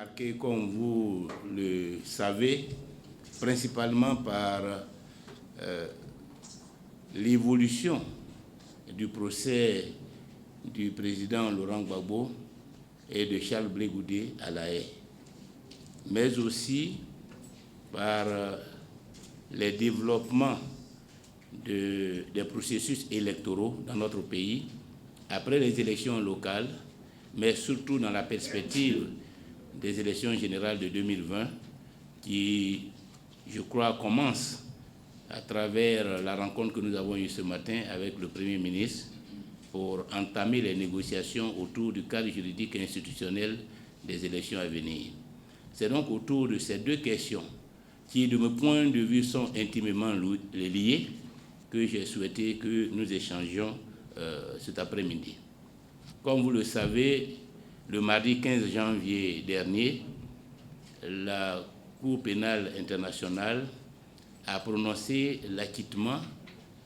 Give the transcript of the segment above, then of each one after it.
marqué, comme vous le savez, principalement par l'évolution du procès du président Laurent Gbagbo et de Charles Blé Goudé à La Haye, mais aussi par les développements des processus électoraux dans notre pays après les élections locales, mais surtout dans la perspective des élections générales de 2020 qui, je crois, commencent à travers la rencontre que nous avons eue ce matin avec le Premier ministre pour entamer les négociations autour du cadre juridique et institutionnel des élections à venir. C'est donc autour de ces deux questions qui, de mon point de vue, sont intimement liées que j'ai souhaité que nous échangions cet après-midi. Comme vous le savez, le mardi 15 janvier dernier, la Cour pénale internationale a prononcé l'acquittement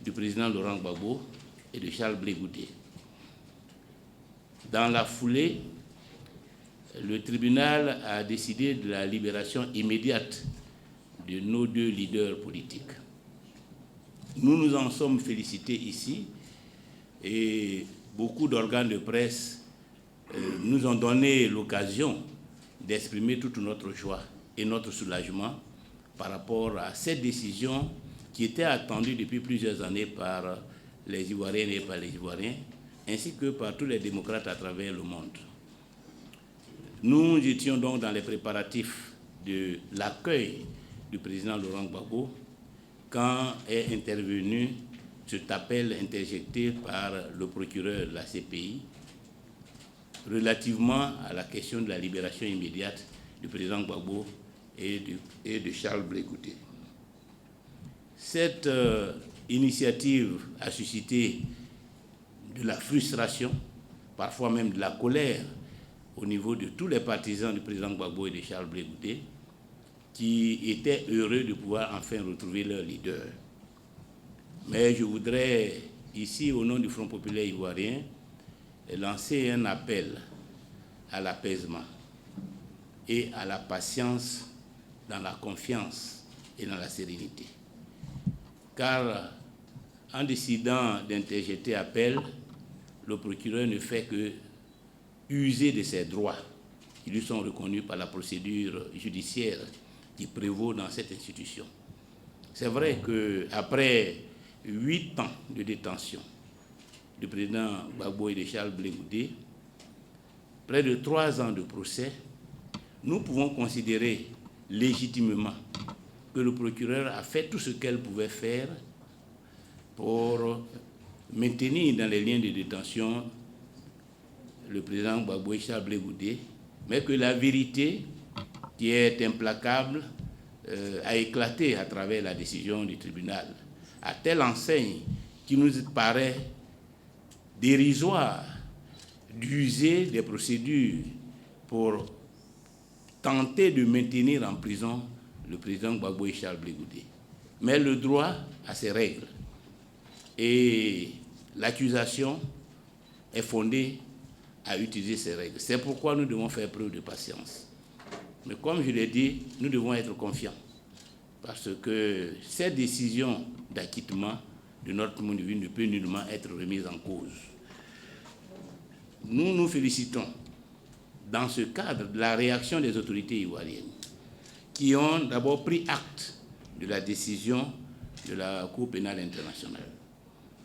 du président Laurent Gbagbo et de Charles Blé Goudé. Dans la foulée, le tribunal a décidé de la libération immédiate de nos deux leaders politiques. Nous nous en sommes félicités ici et beaucoup d'organes de presse nous ont donné l'occasion d'exprimer toute notre joie et notre soulagement par rapport à cette décision qui était attendue depuis plusieurs années par les Ivoiriennes et par les Ivoiriens, ainsi que par tous les démocrates à travers le monde. Nous étions donc dans les préparatifs de l'accueil du président Laurent Gbagbo quand est intervenu cet appel interjecté par le procureur de la CPI relativement à la question de la libération immédiate du président Gbagbo et de Charles Blé Goudé. Cette initiative a suscité de la frustration, parfois même de la colère au niveau de tous les partisans du président Gbagbo et de Charles Blé Goudé qui étaient heureux de pouvoir enfin retrouver leur leader. Mais je voudrais ici, au nom du Front populaire ivoirien, lancer un appel à l'apaisement et à la patience dans la confiance et dans la sérénité. Car en décidant d'interjeter appel, le procureur ne fait que user de ses droits qui lui sont reconnus par la procédure judiciaire qui prévaut dans cette institution. C'est vrai qu'après 8 ans de détention du président Gbagbo et de Charles Blé Goudé, près de 3 ans de procès, nous pouvons considérer légitimement que le procureur a fait tout ce qu'elle pouvait faire pour maintenir dans les liens de détention le président Gbagbo et Charles Blé Goudé, mais que la vérité, qui est implacable, a éclaté à travers la décision du tribunal, à telle enseigne qu'il nous paraît dérisoire d'user des procédures pour tenter de maintenir en prison le président Gbagbo et Charles Blé Goudé. Mais le droit a ses règles et l'accusation est fondée à utiliser ces règles. C'est pourquoi nous devons faire preuve de patience. Mais comme je l'ai dit, nous devons être confiants parce que cette décision d'acquittement, de notre point de vue, ne peut nullement être remise en cause. Nous nous félicitons dans ce cadre de la réaction des autorités ivoiriennes qui ont d'abord pris acte de la décision de la Cour pénale internationale,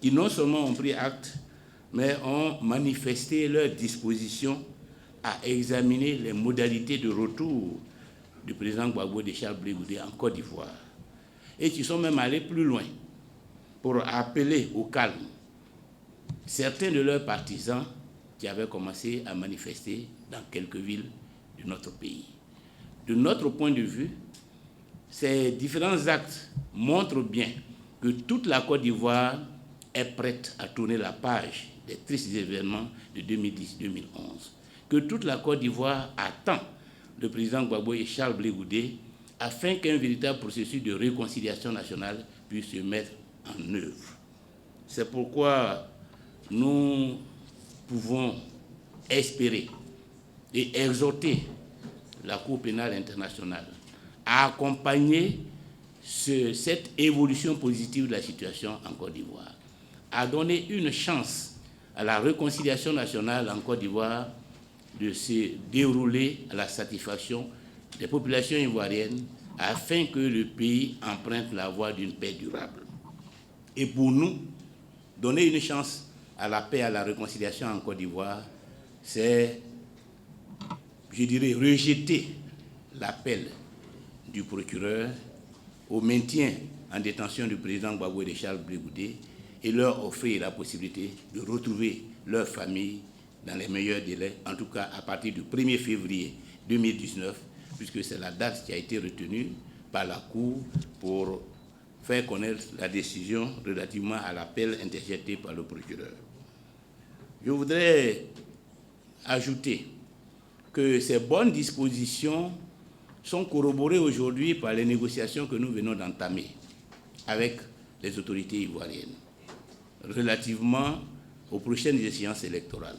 qui non seulement ont pris acte, mais ont manifesté leur disposition à examiner les modalités de retour du président Gbagbo et de Charles Blé Goudé en Côte d'Ivoire, et qui sont même allés plus loin pour appeler au calme certains de leurs partisans qui avaient commencé à manifester dans quelques villes de notre pays. De notre point de vue, ces différents actes montrent bien que toute la Côte d'Ivoire est prête à tourner la page des tristes événements de 2010-2011, que toute la Côte d'Ivoire attend le président Gbagbo et Charles Blé Goudé afin qu'un véritable processus de réconciliation nationale puisse se mettre en œuvre. C'est pourquoi nous pouvons espérer et exhorter la Cour pénale internationale a accompagné cette évolution positive de la situation en Côte d'Ivoire, a donné une chance à la réconciliation nationale en Côte d'Ivoire de se dérouler à la satisfaction des populations ivoiriennes afin que le pays emprunte la voie d'une paix durable. Et pour nous, donner une chance à la paix, à la réconciliation en Côte d'Ivoire, c'est, je dirais, rejeter l'appel du procureur au maintien en détention du président Gbagbo et de Charles Blé Goudé et leur offrir la possibilité de retrouver leur famille dans les meilleurs délais, en tout cas à partir du 1er février 2019, puisque c'est la date qui a été retenue par la Cour pour faire connaître la décision relativement à l'appel interjeté par le procureur. Je voudrais ajouter que ces bonnes dispositions sont corroborées aujourd'hui par les négociations que nous venons d'entamer avec les autorités ivoiriennes relativement aux prochaines échéances électorales.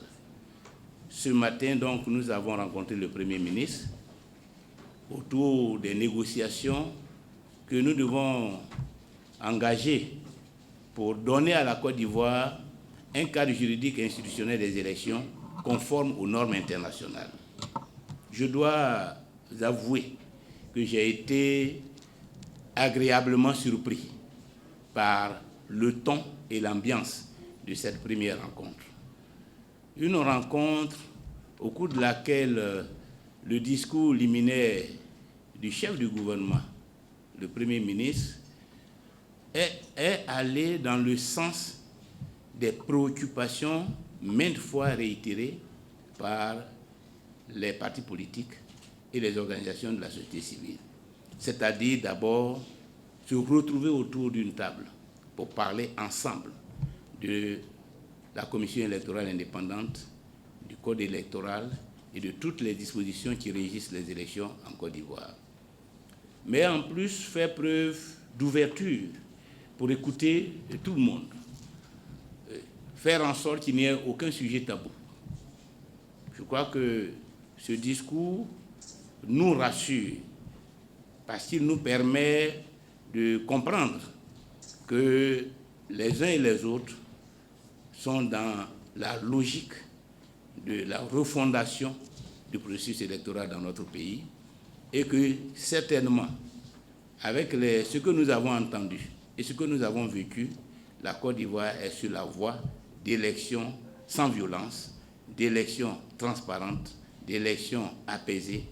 Ce matin, donc, nous avons rencontré le Premier ministre autour des négociations que nous devons engager pour donner à la Côte d'Ivoire un cadre juridique et institutionnel des élections conforme aux normes internationales. Je dois avouer que j'ai été agréablement surpris par le ton et l'ambiance de cette première rencontre. Une rencontre au cours de laquelle le discours liminaire du chef du gouvernement, le Premier ministre, est allé dans le sens des préoccupations maintes fois réitérées par les partis politiques et les organisations de la société civile. C'est-à-dire d'abord se retrouver autour d'une table pour parler ensemble de la commission électorale indépendante, du code électoral et de toutes les dispositions qui régissent les élections en Côte d'Ivoire. Mais en plus, faire preuve d'ouverture pour écouter tout le monde. Faire en sorte qu'il n'y ait aucun sujet tabou. Je crois que ce discours nous rassure parce qu'il nous permet de comprendre que les uns et les autres sont dans la logique de la refondation du processus électoral dans notre pays et que certainement, avec ce que nous avons entendu et ce que nous avons vécu, la Côte d'Ivoire est sur la voie d'élections sans violence, d'élections transparentes, d'élections apaisées,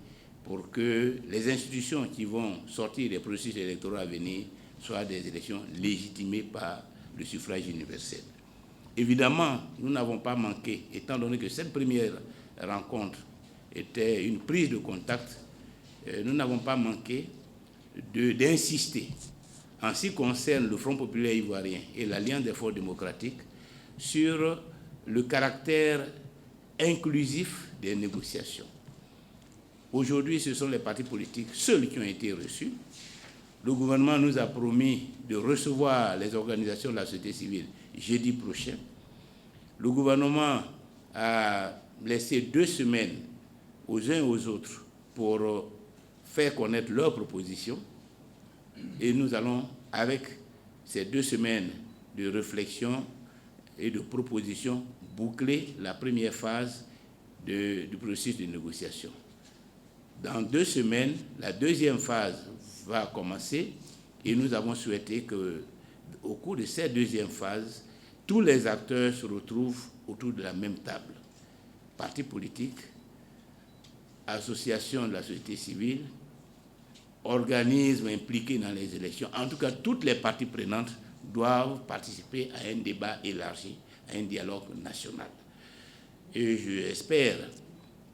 pour que les institutions qui vont sortir des processus électoraux à venir soient des élections légitimées par le suffrage universel. Évidemment, nous n'avons pas manqué, étant donné que cette première rencontre était une prise de contact, nous n'avons pas manqué d'insister en ce qui concerne le Front populaire ivoirien et l'Alliance des forces démocratiques sur le caractère inclusif des négociations. Aujourd'hui, ce sont les partis politiques seuls qui ont été reçus. Le gouvernement nous a promis de recevoir les organisations de la société civile jeudi prochain. Le gouvernement a laissé 2 semaines aux uns et aux autres pour faire connaître leurs propositions. Et nous allons, avec ces 2 semaines de réflexion et de propositions, boucler la première phase du processus de négociation. Dans 2 semaines, la deuxième phase va commencer et nous avons souhaité qu'au cours de cette deuxième phase, tous les acteurs se retrouvent autour de la même table. Partis politiques, associations de la société civile, organismes impliqués dans les élections. En tout cas, toutes les parties prenantes doivent participer à un débat élargi, à un dialogue national. Et j'espère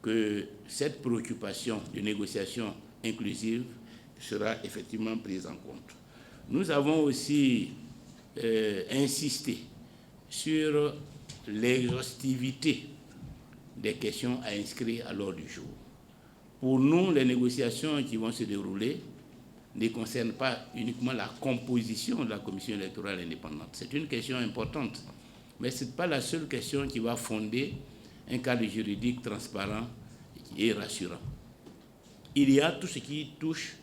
que cette préoccupation de négociation inclusive sera effectivement prise en compte. Nous avons aussi insisté sur l'exhaustivité des questions à inscrire à l'ordre du jour. Pour nous, les négociations qui vont se dérouler ne concernent pas uniquement la composition de la commission électorale indépendante. C'est une question importante, mais ce n'est pas la seule question qui va fonder un cadre juridique transparent et rassurant. il y a tout ce qui touche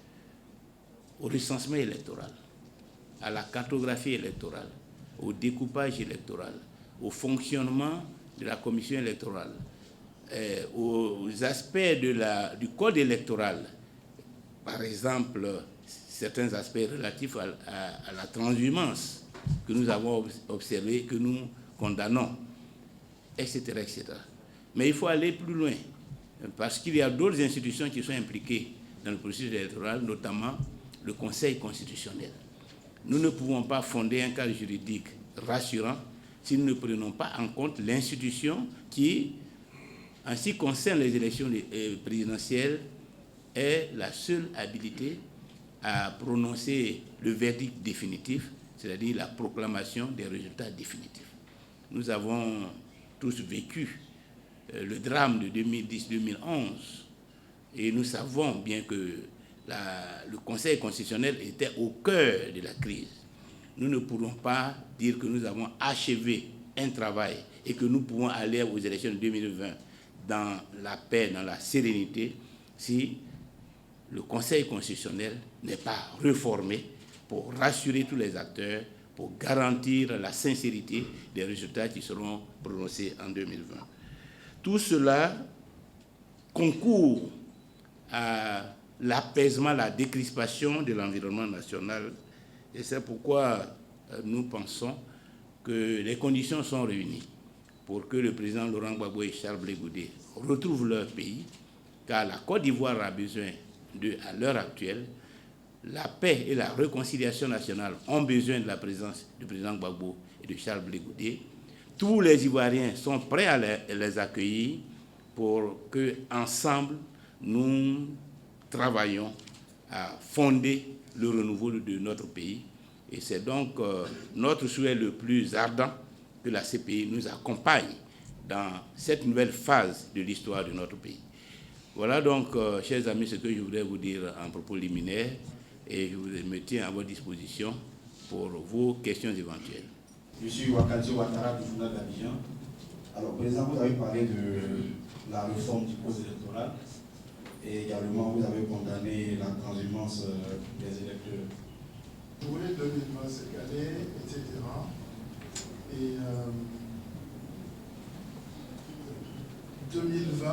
au recensement électoral, à la cartographie électorale, au découpage électoral, au fonctionnement de la commission électorale, aux aspects du code électoral, par exemple, certains aspects relatifs à la transhumance que nous avons observé, que nous condamnons, etc., etc. Mais il faut aller plus loin, parce qu'il y a d'autres institutions qui sont impliquées dans le processus électoral, notamment le Conseil constitutionnel. Nous ne pouvons pas fonder un cadre juridique rassurant si nous ne prenons pas en compte l'institution qui, en ce qui concerne les élections présidentielles, est la seule habilité à prononcer le verdict définitif, c'est-à-dire la proclamation des résultats définitifs. Nous avons tous vécu le drame de 2010-2011 et nous savons bien que le Conseil constitutionnel était au cœur de la crise. Nous ne pourrons pas dire que nous avons achevé un travail et que nous pouvons aller aux élections de 2020 dans la paix, dans la sérénité, si le Conseil constitutionnel n'est pas réformé pour rassurer tous les acteurs, pour garantir la sincérité des résultats qui seront prononcés en 2020. Tout cela concourt à l'apaisement, la décrispation de l'environnement national. Et c'est pourquoi nous pensons que les conditions sont réunies pour que le président Laurent Gbagbo et Charles Blé Goudé retrouvent leur pays, car la Côte d'Ivoire a besoin à l'heure actuelle, la paix et la réconciliation nationale ont besoin de la présence du président Gbagbo et de Charles Blé Goudé. Tous les Ivoiriens sont prêts à les accueillir pour que, ensemble, nous travaillons à fonder le renouveau de notre pays. Et c'est donc notre souhait le plus ardent que la CPI nous accompagne dans cette nouvelle phase de l'histoire de notre pays. Voilà donc, chers amis, ce que je voudrais vous dire en propos liminaire, et je me tiens à votre disposition pour vos questions éventuelles. Je suis Wakadjo Ouattara du journal d'Abidjan. Alors, président, vous avez parlé de la réforme du code électoral et également vous avez condamné la transhumance des électeurs. Vous voulez 2020 cette année, etc. Et 2020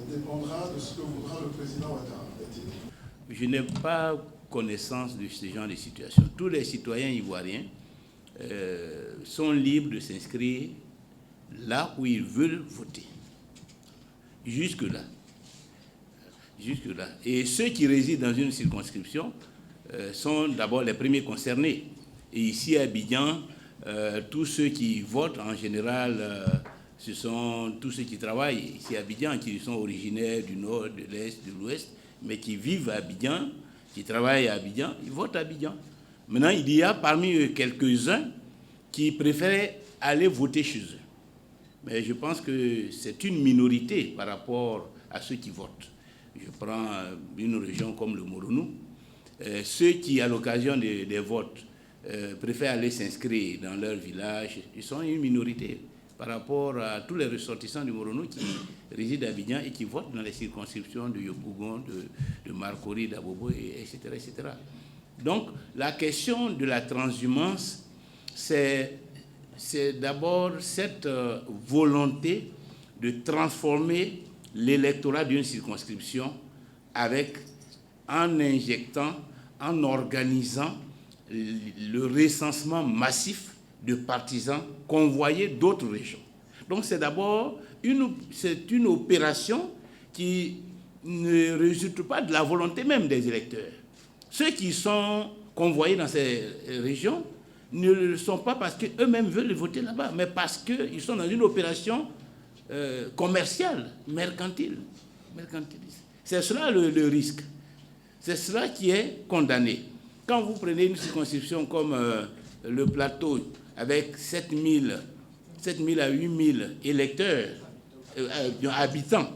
dépendra de ce que voudra le président Ouattara. Je n'ai pas connaissance de ce genre de situation. Tous les citoyens ivoiriens sont libres de s'inscrire là où ils veulent voter. Jusque-là. Jusque-là. Et ceux qui résident dans une circonscription sont d'abord les premiers concernés. Et ici à Abidjan, tous ceux qui votent en général, ce sont tous ceux qui travaillent ici à Abidjan, qui sont originaires du nord, de l'est, de l'ouest, mais qui vivent à Abidjan, qui travaillent à Abidjan, ils votent à Abidjan. Maintenant, il y a parmi eux quelques-uns qui préfèrent aller voter chez eux. Mais je pense que c'est une minorité par rapport à ceux qui votent. Je prends une région comme le Moronou. Ceux qui, à l'occasion des votes, préfèrent aller s'inscrire dans leur village, ils sont une minorité par rapport à tous les ressortissants du Moronou qui résident à Abidjan et qui votent dans les circonscriptions de Yopougon, de Marcory, d'Abobo, etc., etc. Donc, la question de la transhumance, c'est d'abord cette volonté de transformer l'électorat d'une circonscription en injectant, en organisant le recensement massif de partisans convoyés d'autres régions. Donc c'est d'abord une opération qui ne résulte pas de la volonté même des électeurs. Ceux qui sont convoyés dans ces régions ne le sont pas parce qu'eux-mêmes veulent voter là-bas, mais parce qu'ils sont dans une opération commerciale, mercantile. C'est cela le risque. C'est cela qui est condamné. Quand vous prenez une circonscription comme le Plateau, avec 7 000 à 8 000 électeurs, habitants,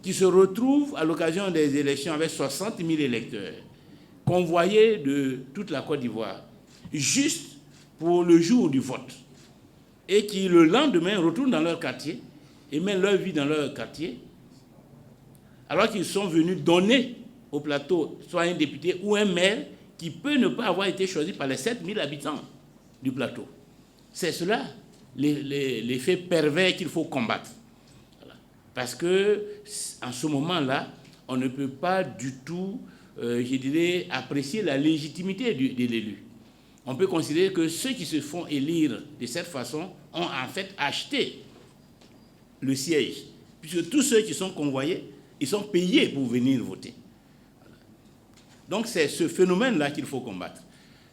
qui se retrouvent à l'occasion des élections avec 60 000 électeurs, convoyés de toute la Côte d'Ivoire, juste pour le jour du vote, et qui le lendemain retournent dans leur quartier et mettent leur vie dans leur quartier, alors qu'ils sont venus donner au plateau soit un député ou un maire qui peut ne pas avoir été choisi par les 7000 habitants du plateau. C'est cela, l'effet pervers qu'il faut combattre. Voilà. Parce qu'en ce moment-là, on ne peut pas du tout, je dirais, apprécier la légitimité de l'élu. On peut considérer que ceux qui se font élire de cette façon ont en fait acheté le siège. Puisque tous ceux qui sont convoyés, ils sont payés pour venir voter. Voilà. Donc c'est ce phénomène-là qu'il faut combattre.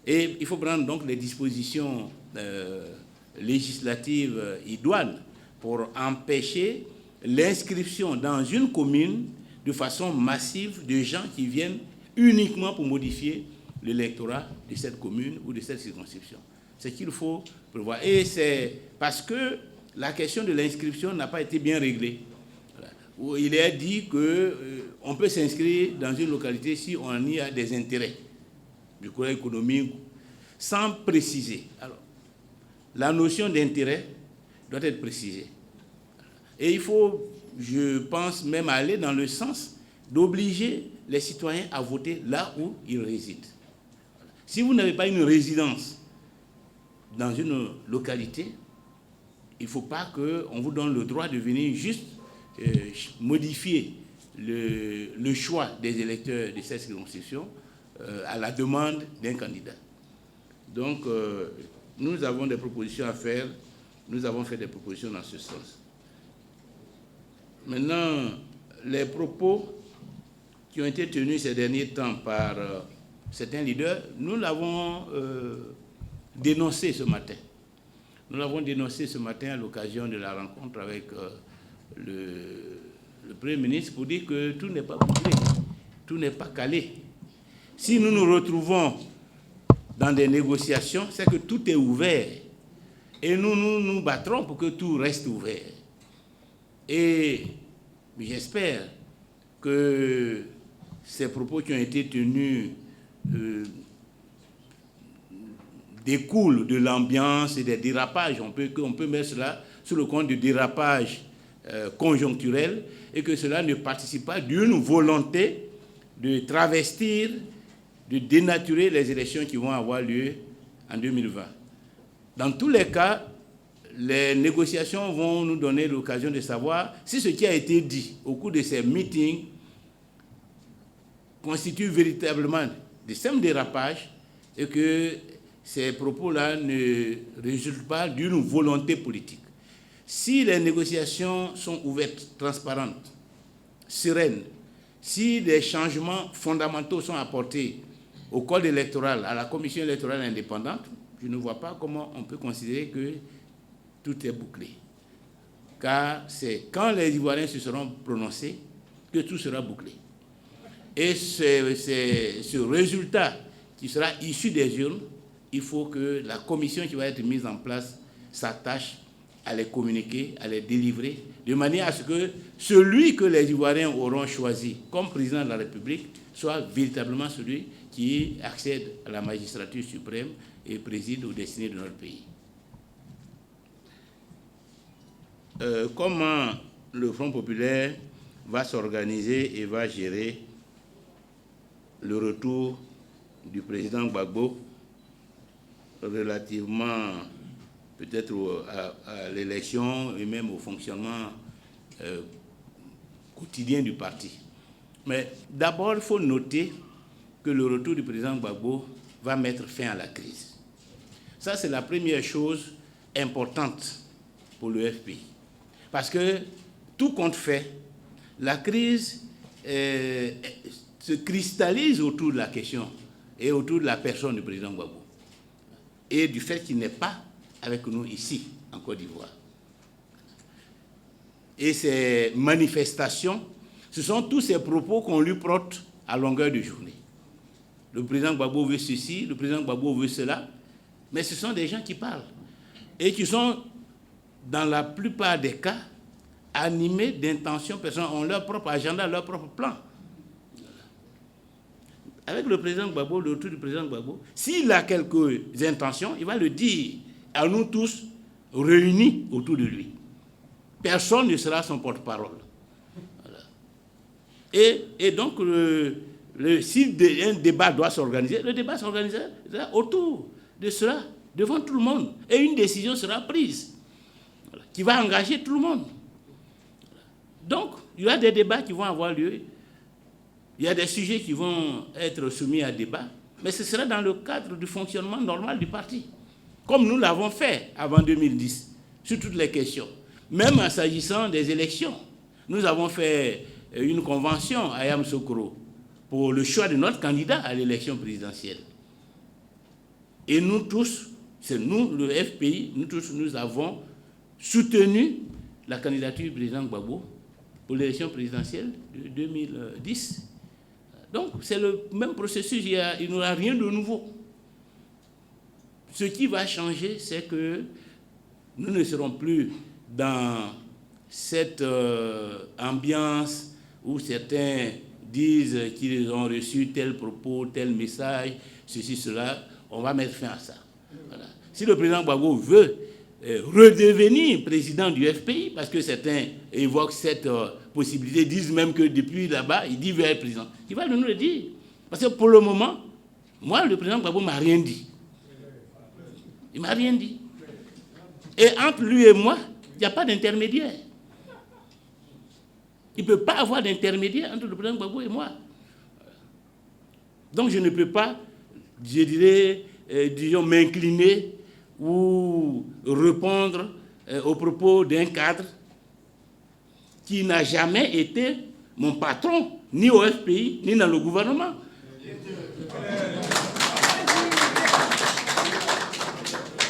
Et il faut prendre donc les dispositions législatives idoines pour empêcher l'inscription dans une commune de façon massive de gens qui viennent uniquement pour modifier l'électorat de cette commune ou de cette circonscription. C'est ce qu'il faut prévoir. Et c'est parce que la question de l'inscription n'a pas été bien réglée. Voilà. Où il est dit qu'on peut s'inscrire dans une localité si on y a des intérêts du côté économique, sans préciser. Alors, la notion d'intérêt doit être précisée. Et il faut, je pense, même aller dans le sens d'obliger les citoyens à voter là où ils résident. Si vous n'avez pas une résidence dans une localité, il ne faut pas qu'on vous donne le droit de venir juste modifier le choix des électeurs de cette circonscription à la demande d'un candidat. Donc, nous avons des propositions à faire. Nous avons fait des propositions dans ce sens. Maintenant, les propos qui ont été tenus ces derniers temps par certains leaders, nous l'avons dénoncé ce matin. Nous l'avons dénoncé ce matin à l'occasion de la rencontre avec le Premier ministre pour dire que tout n'est pas bouclé, tout n'est pas calé. Si nous nous retrouvons dans des négociations, c'est que tout est ouvert. Et nous battrons pour que tout reste ouvert. Et j'espère que ces propos qui ont été tenus découlent de l'ambiance et des dérapages. On peut mettre cela sous le compte de dérapages conjoncturels et que cela ne participe pas d'une volonté de travestir, de dénaturer les élections qui vont avoir lieu en 2020. Dans tous les cas, les négociations vont nous donner l'occasion de savoir si ce qui a été dit au cours de ces meetings constitue véritablement de simples dérapages et que ces propos-là ne résultent pas d'une volonté politique. Si les négociations sont ouvertes, transparentes, sereines, si des changements fondamentaux sont apportés au code électoral, à la commission électorale indépendante, je ne vois pas comment on peut considérer que tout est bouclé. Car c'est quand les Ivoiriens se seront prononcés que tout sera bouclé. Et ce résultat qui sera issu des urnes, il faut que la commission qui va être mise en place s'attache à les communiquer, à les délivrer, de manière à ce que celui que les Ivoiriens auront choisi comme président de la République soit véritablement celui qui accède à la magistrature suprême et préside aux destinées de notre pays. Comment le Front populaire va s'organiser et va gérer le retour du président Gbagbo relativement peut-être à l'élection et même au fonctionnement quotidien du parti. Mais d'abord, il faut noter que le retour du président Gbagbo va mettre fin à la crise. Ça, c'est la première chose importante pour le FPI. Parce que, tout compte fait, la crise se cristallise autour de la question et autour de la personne du président Gbagbo et du fait qu'il n'est pas avec nous ici, en Côte d'Ivoire. Et ces manifestations, ce sont tous ces propos qu'on lui prête à longueur de journée. Le président Gbagbo veut ceci, le président Gbagbo veut cela, mais ce sont des gens qui parlent et qui sont, dans la plupart des cas, animés d'intentions personnelles, ont leur propre agenda, leur propre plan. Avec le président Gbagbo, le retour du président Gbagbo, s'il a quelques intentions, il va le dire à nous tous réunis autour de lui. Personne ne sera son porte-parole. Voilà. Et donc, si un débat doit s'organiser, le débat s'organisera autour de cela, devant tout le monde. Et une décision sera prise, voilà, qui va engager tout le monde. Donc, il y a des débats qui vont avoir lieu. Il y a des sujets qui vont être soumis à débat, mais ce sera dans le cadre du fonctionnement normal du parti, comme nous l'avons fait avant 2010, sur toutes les questions. Même en s'agissant des élections, nous avons fait une convention à Yamoussoukro pour le choix de notre candidat à l'élection présidentielle. Et nous tous, c'est nous, le FPI, nous tous, nous avons soutenu la candidature du président Gbagbo pour l'élection présidentielle de 2010. Donc, c'est le même processus, il n'y aura rien de nouveau. Ce qui va changer, c'est que nous ne serons plus dans cette ambiance où certains disent qu'ils ont reçu tel propos, tel message, ceci, cela. On va mettre fin à ça. Voilà. Si le président Gbagbo veut redevenir président du FPI, parce que certains évoquent cette possibilité, disent même que depuis là-bas, il dit qu'il veut être président. Il va nous le dire. Parce que pour le moment, moi, le président Gbagbo ne m'a rien dit. Il ne m'a rien dit. Et entre lui et moi, il n'y a pas d'intermédiaire. Il ne peut pas avoir d'intermédiaire entre le président Gbagbo et moi. Donc je ne peux pas, je dirais, disons, m'incliner ou répondre aux propos d'un cadre qui n'a jamais été mon patron, ni au FPI, ni dans le gouvernement.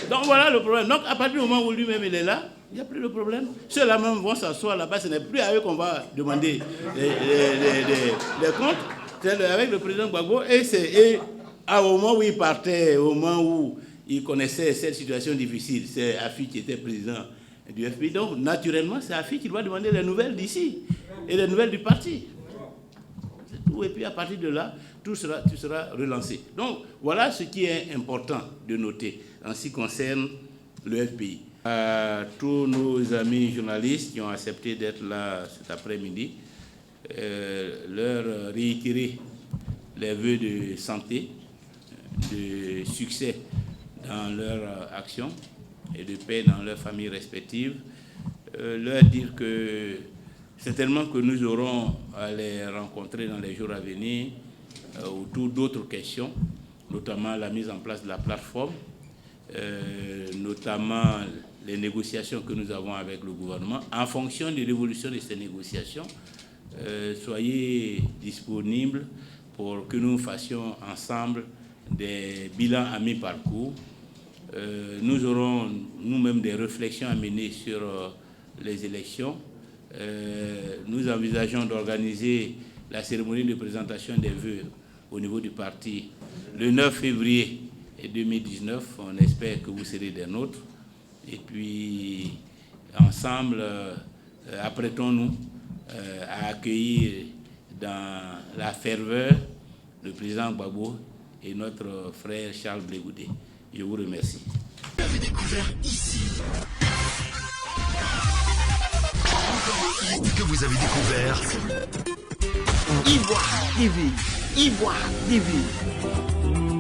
Donc voilà le problème. Donc à partir du moment où lui-même il est là, il n'y a plus de problème. Ceux-là même vont s'asseoir là-bas, ce n'est plus à eux qu'on va demander les comptes. C'est avec le président Gbagbo. Et au moment où il partait, au moment où il connaissait cette situation difficile, c'est Afi qui était président du FPI. Donc naturellement, c'est Afi qui doit demander les nouvelles d'ici et les nouvelles du parti. C'est tout. Et puis à partir de là, tout sera relancé. Donc voilà ce qui est important de noter en ce qui concerne le FPI. À tous nos amis journalistes qui ont accepté d'être là cet après-midi, leur réitérer les vœux de santé, de succès dans leur action et de paix dans leurs familles respectives, leur dire que certainement que nous aurons à les rencontrer dans les jours à venir autour d'autres questions, notamment la mise en place de la plateforme, notamment les négociations que nous avons avec le gouvernement. En fonction de l'évolution de ces négociations, soyez disponibles pour que nous fassions ensemble des bilans à mi-parcours. Nous aurons nous-mêmes des réflexions à mener sur les élections. Nous envisageons d'organiser la cérémonie de présentation des vœux au niveau du parti le 9 février 2019. On espère que vous serez des nôtres. Et puis, ensemble, apprêtons-nous à accueillir dans la ferveur le président Gbagbo et notre frère Charles Blé Goudé. Je vous remercie. Vous avez découvert ici. Encore que vous avez découvert Ivoire TV. Ivoire TV.